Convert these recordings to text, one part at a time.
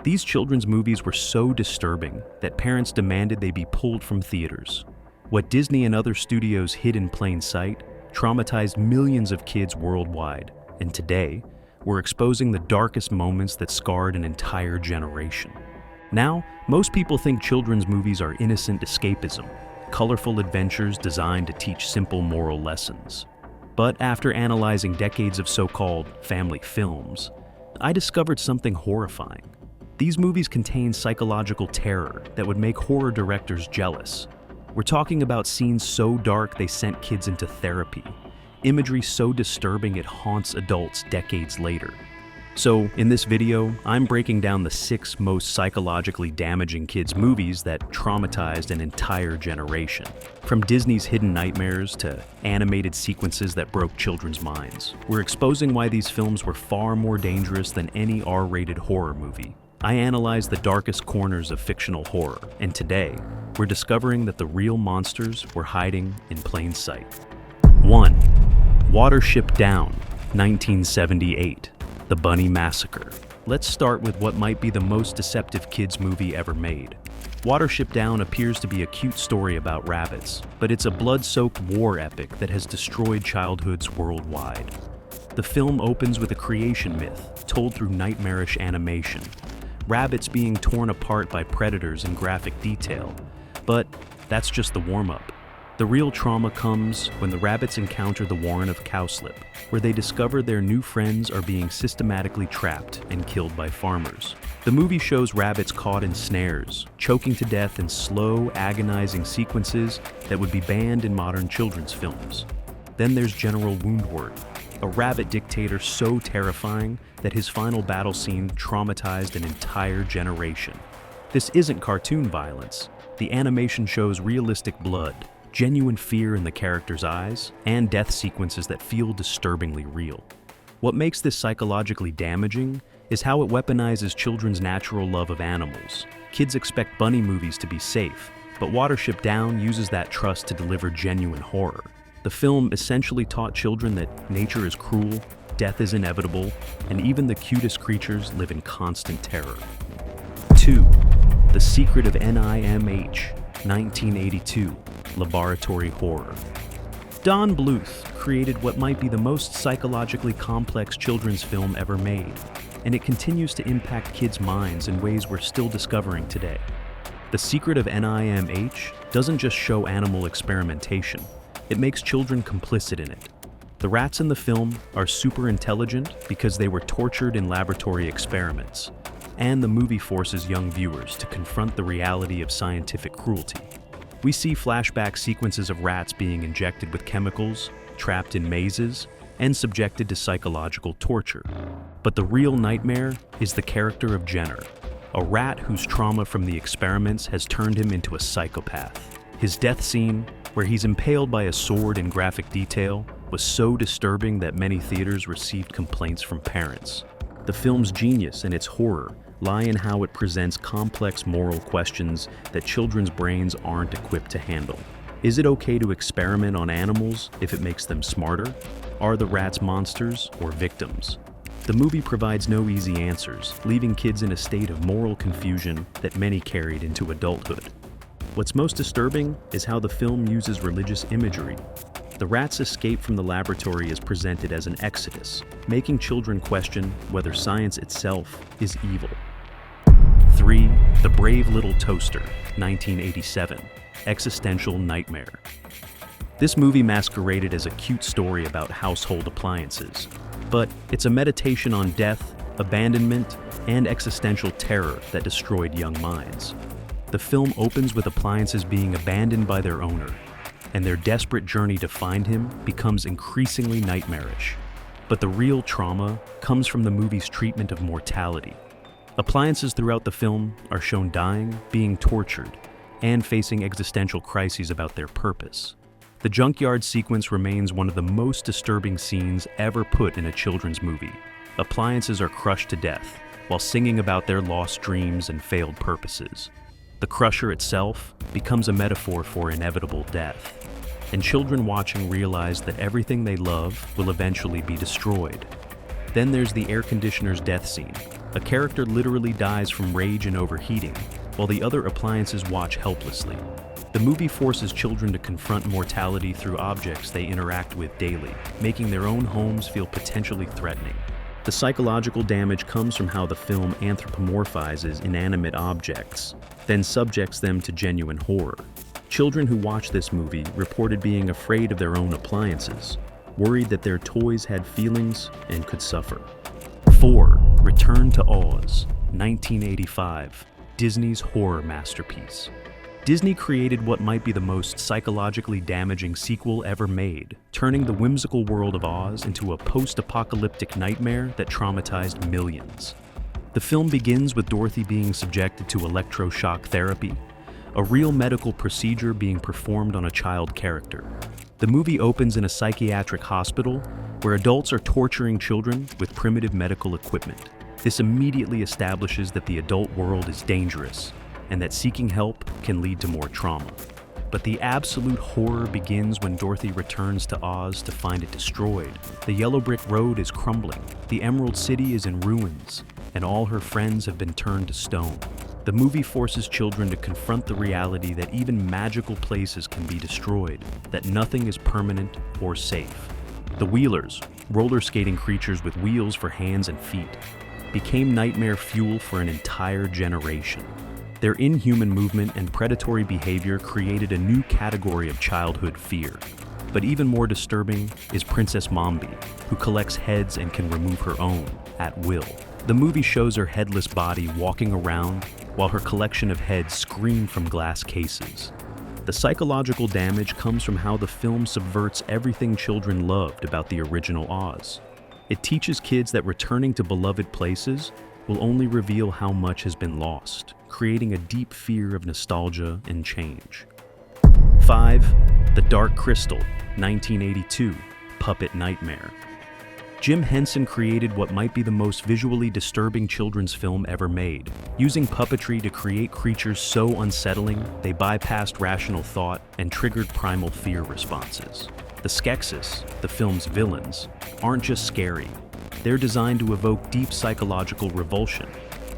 These children's movies were so disturbing that parents demanded they be pulled from theaters. What Disney and other studios hid in plain sight traumatized millions of kids worldwide, and today, we're exposing the darkest moments that scarred an entire generation. Now, most people think children's movies are innocent escapism, colorful adventures designed to teach simple moral lessons. But after analyzing decades of so-called family films, I discovered something horrifying. These movies contain psychological terror that would make horror directors jealous. We're talking about scenes so dark they sent kids into therapy, imagery so disturbing it haunts adults decades later. So, in this video, I'm breaking down the 6 most psychologically damaging kids' movies that traumatized an entire generation. From Disney's hidden nightmares to animated sequences that broke children's minds, we're exposing why these films were far more dangerous than any R-rated horror movie. I analyzed the darkest corners of fictional horror, and today, we're discovering that the real monsters were hiding in plain sight. 1. Watership Down, 1978. The Bunny Massacre. Let's start with what might be the most deceptive kids movie ever made. Watership Down appears to be a cute story about rabbits, but it's a blood-soaked war epic that has destroyed childhoods worldwide. The film opens with a creation myth, told through nightmarish animation. Rabbits being torn apart by predators in graphic detail. But that's just the warm-up. The real trauma comes when the rabbits encounter the warren of Cowslip, where they discover their new friends are being systematically trapped and killed by farmers. The movie shows rabbits caught in snares, choking to death in slow, agonizing sequences that would be banned in modern children's films. Then there's General Woundwort, a rabbit dictator so terrifying that his final battle scene traumatized an entire generation. This isn't cartoon violence. The animation shows realistic blood, genuine fear in the characters' eyes, and death sequences that feel disturbingly real. What makes this psychologically damaging is how it weaponizes children's natural love of animals. Kids expect bunny movies to be safe, but Watership Down uses that trust to deliver genuine horror. The film essentially taught children that nature is cruel, death is inevitable, and even the cutest creatures live in constant terror. 2. The Secret of NIMH, 1982. Laboratory horror. Don Bluth created what might be the most psychologically complex children's film ever made, and it continues to impact kids' minds in ways we're still discovering today. The Secret of NIMH doesn't just show animal experimentation, it makes children complicit in it. The rats in the film are super intelligent because they were tortured in laboratory experiments, and the movie forces young viewers to confront the reality of scientific cruelty. We see flashback sequences of rats being injected with chemicals, trapped in mazes, and subjected to psychological torture. But the real nightmare is the character of Jenner, a rat whose trauma from the experiments has turned him into a psychopath. His death scene, where he's impaled by a sword in graphic detail, was so disturbing that many theaters received complaints from parents. The film's genius and its horror lie in how it presents complex moral questions that children's brains aren't equipped to handle. Is it okay to experiment on animals if it makes them smarter? Are the rats monsters or victims? The movie provides no easy answers, leaving kids in a state of moral confusion that many carried into adulthood. What's most disturbing is how the film uses religious imagery. The rats' escape from the laboratory is presented as an exodus, making children question whether science itself is evil. 3. The Brave Little Toaster, 1987. Existential nightmare. This movie masqueraded as a cute story about household appliances, but it's a meditation on death, abandonment, and existential terror that destroyed young minds. The film opens with appliances being abandoned by their owner, and their desperate journey to find him becomes increasingly nightmarish. But the real trauma comes from the movie's treatment of mortality. Appliances throughout the film are shown dying, being tortured, and facing existential crises about their purpose. The junkyard sequence remains one of the most disturbing scenes ever put in a children's movie. Appliances are crushed to death, while singing about their lost dreams and failed purposes. The crusher itself becomes a metaphor for inevitable death, and children watching realize that everything they love will eventually be destroyed. Then there's the air conditioner's death scene, A character literally dies from rage and overheating, while the other appliances watch helplessly. The movie forces children to confront mortality through objects they interact with daily, making their own homes feel potentially threatening. The psychological damage comes from how the film anthropomorphizes inanimate objects, then subjects them to genuine horror. Children who watch this movie reported being afraid of their own appliances, worried that their toys had feelings and could suffer. 4. Return to Oz, 1985, Disney's horror masterpiece. Disney created what might be the most psychologically damaging sequel ever made, turning the whimsical world of Oz into a post-apocalyptic nightmare that traumatized millions. The film begins with Dorothy being subjected to electroshock therapy, a real medical procedure being performed on a child character. The movie opens in a psychiatric hospital where adults are torturing children with primitive medical equipment. This immediately establishes that the adult world is dangerous and that seeking help can lead to more trauma. But the absolute horror begins when Dorothy returns to Oz to find it destroyed. The yellow brick road is crumbling, the Emerald City is in ruins, and all her friends have been turned to stone. The movie forces children to confront the reality that even magical places can be destroyed, that nothing is permanent or safe. The Wheelers, roller skating creatures with wheels for hands and feet, became nightmare fuel for an entire generation. Their inhuman movement and predatory behavior created a new category of childhood fear. But even more disturbing is Princess Mombi, who collects heads and can remove her own at will. The movie shows her headless body walking around while her collection of heads scream from glass cases. The psychological damage comes from how the film subverts everything children loved about the original Oz. It teaches kids that returning to beloved places will only reveal how much has been lost, creating a deep fear of nostalgia and change. 5. The Dark Crystal, 1982, Puppet Nightmare. Jim Henson created what might be the most visually disturbing children's film ever made, using puppetry to create creatures so unsettling they bypassed rational thought and triggered primal fear responses. The Skeksis, the film's villains, aren't just scary. They're designed to evoke deep psychological revulsion.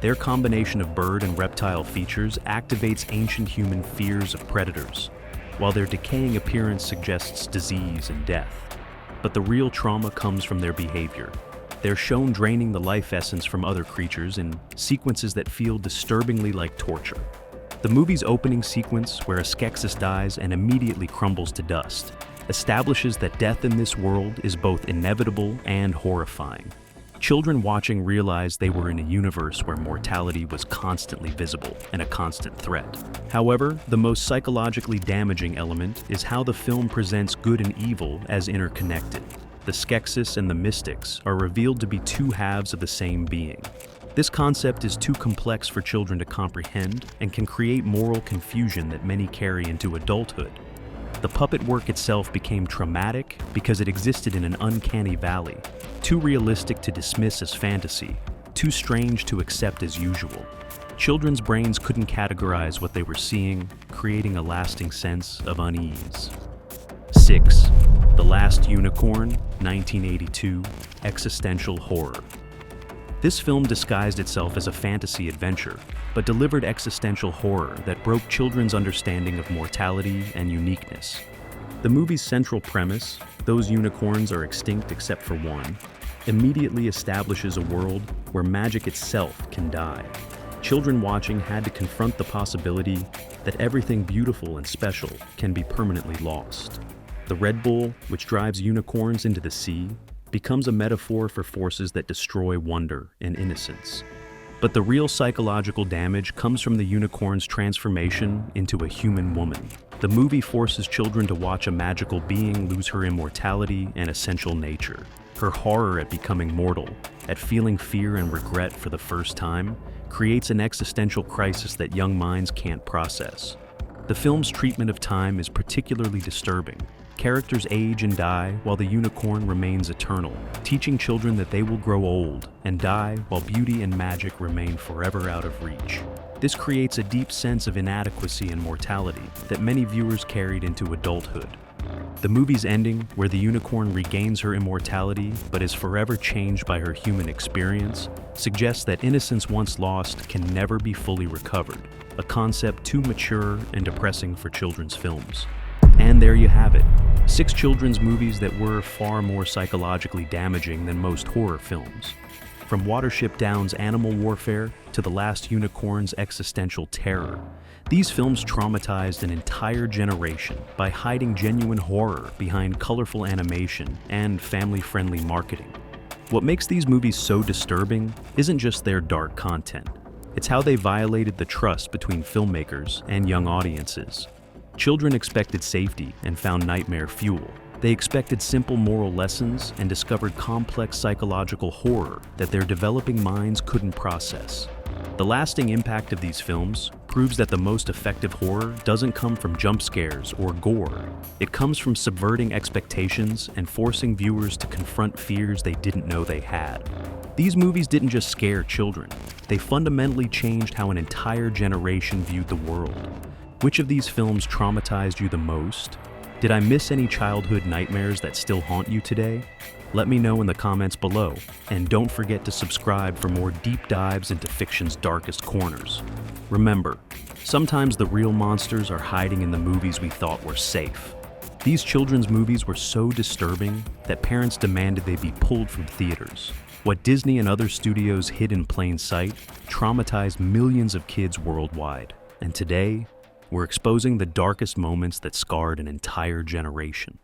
Their combination of bird and reptile features activates ancient human fears of predators, while their decaying appearance suggests disease and death. But the real trauma comes from their behavior. They're shown draining the life essence from other creatures in sequences that feel disturbingly like torture. The movie's opening sequence, where a Skeksis dies and immediately crumbles to dust, establishes that death in this world is both inevitable and horrifying. Children watching realized they were in a universe where mortality was constantly visible and a constant threat. However, the most psychologically damaging element is how the film presents good and evil as interconnected. The Skeksis and the Mystics are revealed to be two halves of the same being. This concept is too complex for children to comprehend and can create moral confusion that many carry into adulthood. The puppet work itself became traumatic because it existed in an uncanny valley, too realistic to dismiss as fantasy, too strange to accept as usual. Children's brains couldn't categorize what they were seeing, creating a lasting sense of unease. 6. The Last Unicorn, 1982, existential horror. This film disguised itself as a fantasy adventure, but delivered existential horror that broke children's understanding of mortality and uniqueness. The movie's central premise, those unicorns are extinct except for one, immediately establishes a world where magic itself can die. Children watching had to confront the possibility that everything beautiful and special can be permanently lost. The Red Bull, which drives unicorns into the sea, becomes a metaphor for forces that destroy wonder and innocence. But the real psychological damage comes from the unicorn's transformation into a human woman. The movie forces children to watch a magical being lose her immortality and essential nature. Her horror at becoming mortal, at feeling fear and regret for the first time, creates an existential crisis that young minds can't process. The film's treatment of time is particularly disturbing. Characters age and die while the unicorn remains eternal, teaching children that they will grow old and die while beauty and magic remain forever out of reach. This creates a deep sense of inadequacy and mortality that many viewers carried into adulthood. The movie's ending, where the unicorn regains her immortality but is forever changed by her human experience, suggests that innocence once lost can never be fully recovered, a concept too mature and depressing for children's films. And there you have it, 6 children's movies that were far more psychologically damaging than most horror films. From Watership Down's animal warfare to The Last Unicorn's existential terror, these films traumatized an entire generation by hiding genuine horror behind colorful animation and family-friendly marketing. What makes these movies so disturbing isn't just their dark content. It's how they violated the trust between filmmakers and young audiences. Children expected safety and found nightmare fuel. They expected simple moral lessons and discovered complex psychological horror that their developing minds couldn't process. The lasting impact of these films proves that the most effective horror doesn't come from jump scares or gore. It comes from subverting expectations and forcing viewers to confront fears they didn't know they had. These movies didn't just scare children, they fundamentally changed how an entire generation viewed the world. Which of these films traumatized you the most? Did I miss any childhood nightmares that still haunt you today? Let me know in the comments below, and don't forget to subscribe for more deep dives into fiction's darkest corners. Remember, sometimes the real monsters are hiding in the movies we thought were safe. These children's movies were so disturbing that parents demanded they be pulled from theaters. What Disney and other studios hid in plain sight traumatized millions of kids worldwide. And today, we're exposing the darkest moments that scarred an entire generation.